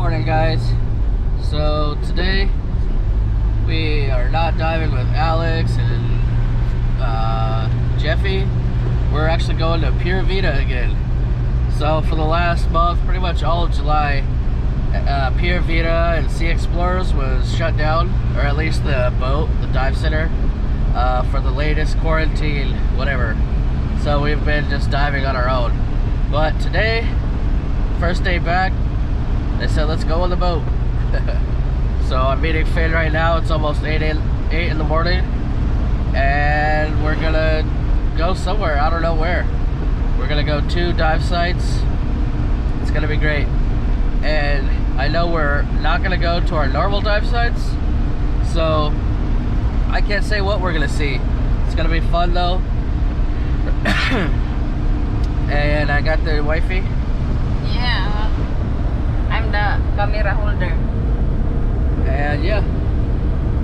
Morning, guys. So today we are not diving with Alex and Jeffy. We're actually going to Pure Vita again. So for the last month, pretty much all of July, Pure Vita and Sea Explorers was shut down, or at least the boat, the dive center, for the latest quarantine, whatever. So we've been just diving on our own. But today, first day back, they said let's go on the boat. So I'm meeting Finn right now. It's almost 8 in the morning, and we're gonna go somewhere. I don't know where. We're gonna go 2 dive sites. It's gonna be great. And I know we're not gonna go to our normal dive sites, so I can't say what we're gonna see. It's gonna be fun though. And I got the wifey. Yeah, I'm the camera holder. And yeah,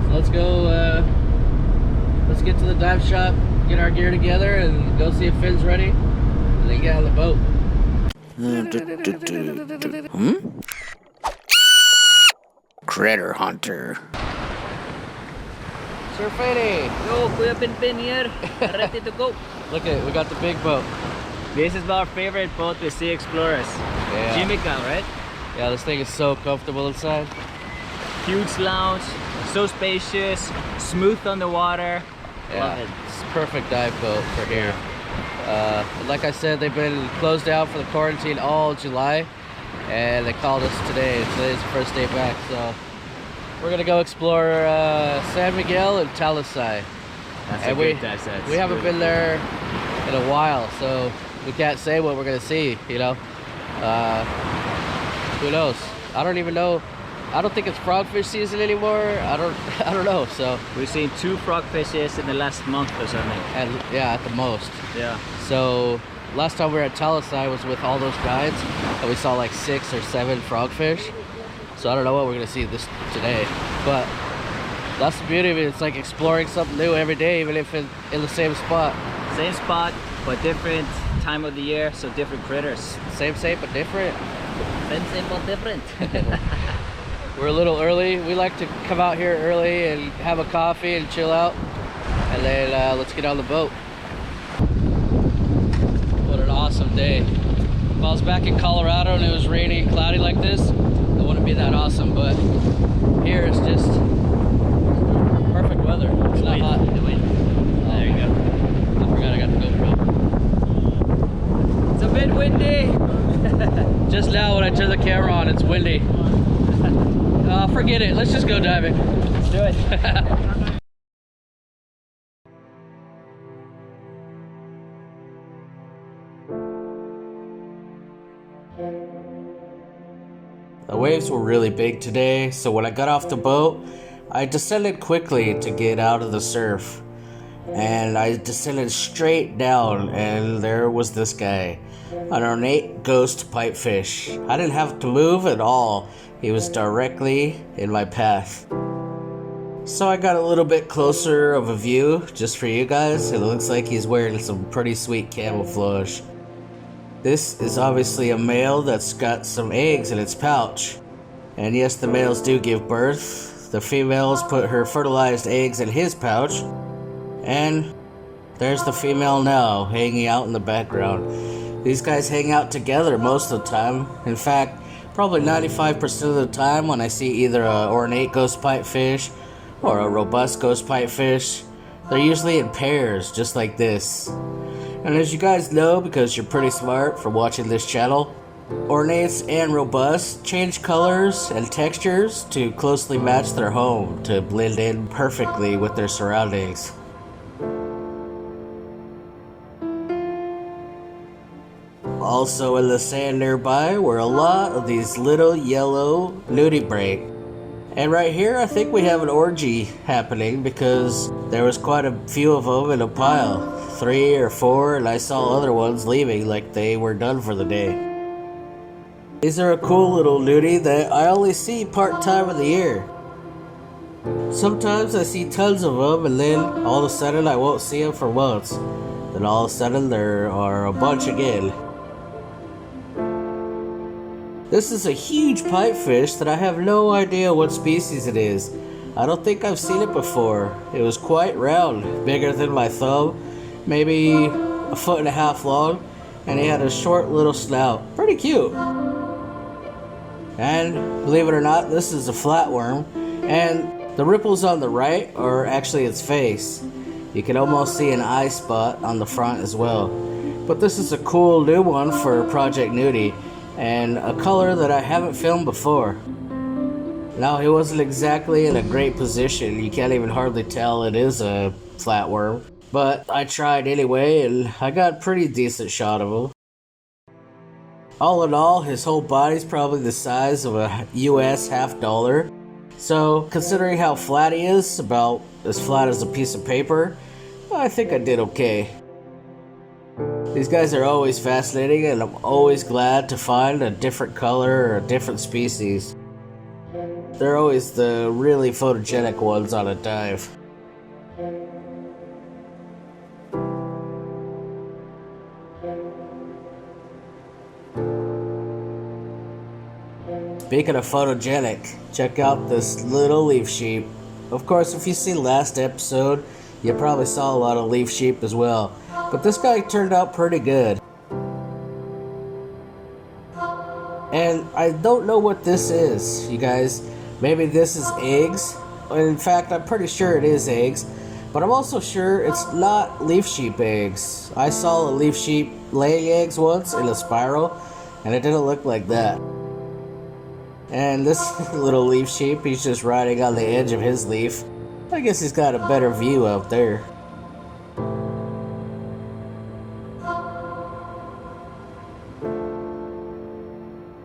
so let's go. Let's get to the dive shop, get our gear together, and go see if Finn's ready, and then get on the boat. Critter Hunter. Sir Finny! Yo, Kuya Pinpin here, ready to go. Look at it, we got the big boat. This is our favorite boat with Sea Explorers. Yeah. Jimica, right? Yeah, this thing is so comfortable inside. Huge lounge, so spacious, smooth on the water. Yeah, Love it. it's a perfect dive boat for here. Like I said, they've been closed down for the quarantine all July, and they called us today. Today's the first day back, so we're gonna go explore San Miguel and Talisay. That's And a good dive set. we haven't been there in a while, so we can't say what we're gonna see, you know. Who knows? I don't even know. I don't think it's frogfish season anymore. I don't know. So We've seen 2 frogfishes in the last month or something. yeah, at the most. Yeah. So last time we were at Talisay was with all those guides, and we saw like 6 or 7 frogfish. So I don't know what we're gonna see today, but that's the beauty of it. It's like exploring something new every day, even if it's in the same spot. Same spot, but different time of the year, so different critters. Same, but different. Same, but different. We're a little early. We like to come out here early and have a coffee and chill out, and then let's get on the boat. What an awesome day. If I was back in Colorado and it was rainy and cloudy like this, it wouldn't be that awesome, but here it's just perfect weather. It's not hot. The wind. There you go. I forgot I got the GoPro. It's a bit windy. Just now when I turned the camera on, it's windy. Forget it. Let's just go diving. Let's do it. The waves were really big today, so when I got off the boat, I descended quickly to get out of the surf. And I descended straight down, and there was this guy, an ornate ghost pipefish. I didn't have to move at all. He was directly in my path. So I got a little bit closer of a view just for you guys. It looks like he's wearing some pretty sweet camouflage. This is obviously a male that's got some eggs in its pouch. And yes, the males do give birth. The females put her fertilized eggs in his pouch. And there's the female now, hanging out in the background. These guys hang out together most of the time. In fact, probably 95% of the time when I see either an ornate ghost pipefish or a robust ghost pipefish, they're usually in pairs, just like this. And as you guys know, because you're pretty smart for watching this channel, ornates and robust change colors and textures to closely match their home to blend in perfectly with their surroundings. Also in the sand nearby were a lot of these little yellow nudibranch. And right here I think we have an orgy happening because there was quite a few of them in a pile. 3 or 4, and I saw other ones leaving like they were done for the day. These are a cool little nudie that I only see part-time of the year. Sometimes I see tons of them, and then all of a sudden I won't see them for months. Then all of a sudden there are a bunch again. This is a huge pipefish that I have no idea what species it is. I don't think I've seen it before. It was quite round, bigger than my thumb, maybe 1.5 feet long, and he had a short little snout. Pretty cute. And believe it or not, this is a flatworm, and the ripples on the right are actually its face. You can almost see an eye spot on the front as well. But this is a cool new one for Project Nudie, and a color that I haven't filmed before. Now, he wasn't exactly in a great position. You can't even hardly tell it is a flatworm. But I tried anyway, and I got a pretty decent shot of him. All in all, his whole body's probably the size of a US $half. So, considering how flat he is, about as flat as a piece of paper, I think I did okay. These guys are always fascinating, and I'm always glad to find a different color or a different species. They're always the really photogenic ones on a dive. Speaking of photogenic, check out this little leaf sheep. Of course, if you seen last episode, you probably saw a lot of leaf sheep as well. But this guy turned out pretty good. And I don't know what this is, you guys. Maybe this is eggs. In fact, I'm pretty sure it is eggs. But I'm also sure it's not leaf sheep eggs. I saw a leaf sheep laying eggs once in a spiral, and it didn't look like that. And this little leaf sheep, he's just riding on the edge of his leaf. I guess he's got a better view out there.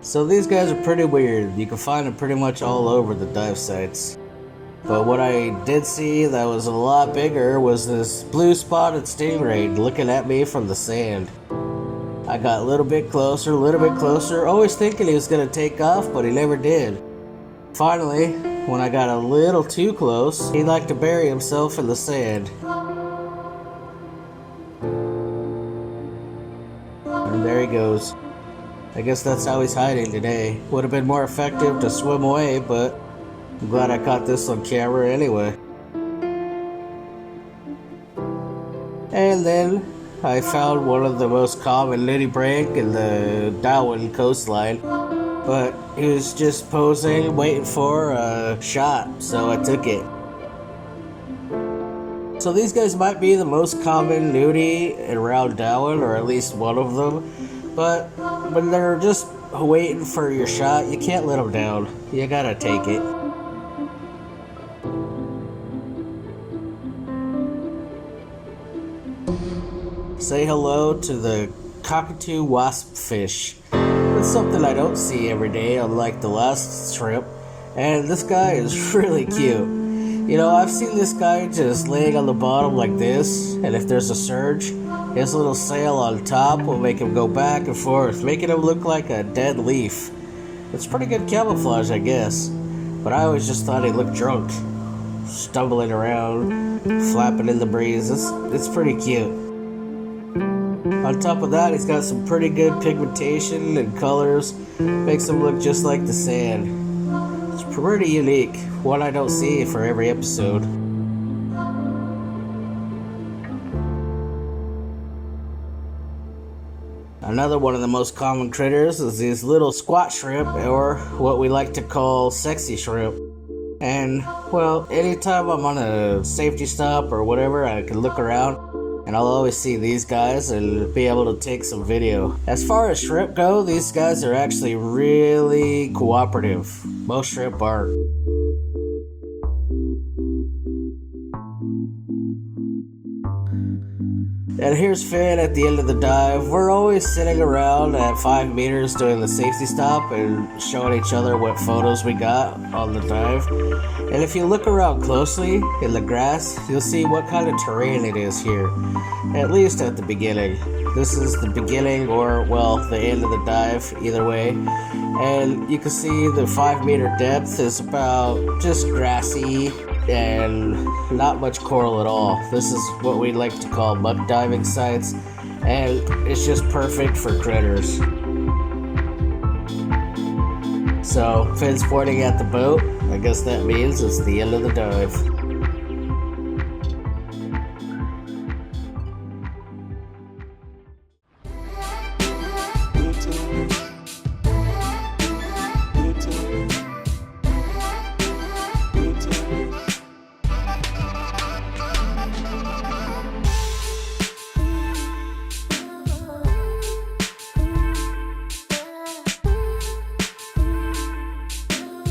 So these guys are pretty weird. You can find them pretty much all over the dive sites. But what I did see that was a lot bigger was this blue spotted stingray looking at me from the sand. I got a little bit closer, always thinking he was going to take off, but he never did. Finally, when I got a little too close, he liked to bury himself in the sand. And there he goes. I guess that's how he's hiding today. Would have been more effective to swim away, but I'm glad I caught this on camera anyway. And then I found one of the most common nudibranch in the Dauin coastline, but he was just posing, waiting for a shot, so I took it. So these guys might be the most common nudie around Dauin, or at least one of them, but when they're just waiting for your shot, you can't let them down. You gotta take it. Say hello to the cockatoo waspfish. It's something I don't see every day, unlike the last shrimp. And this guy is really cute. You know, I've seen this guy just laying on the bottom like this, and if there's a surge, his little sail on top will make him go back and forth, making him look like a dead leaf. It's pretty good camouflage, I guess. But I always just thought he looked drunk. Stumbling around, flapping in the breeze. It's pretty cute. On top of that, he's got some pretty good pigmentation and colors. Makes him look just like the sand. It's pretty unique. One I don't see for every episode. Another one of the most common critters is these little squat shrimp, or what we like to call sexy shrimp. And, well, anytime I'm on a safety stop or whatever, I can look around and I'll always see these guys and be able to take some video. As far as shrimp go, these guys are actually really cooperative. Most shrimp aren't. And here's Finn at the end of the dive. We're always sitting around at 5 meters doing the safety stop and showing each other what photos we got on the dive. And if you look around closely in the grass, you'll see what kind of terrain it is here. At least at the beginning. This is the beginning or, well, the end of the dive, either way. And you can see the 5 meter depth is about just grassy and not much coral at all. This is what we like to call mud diving sites, and it's just perfect for critters. So, Finn's pointing at the boat. I guess that means it's the end of the dive.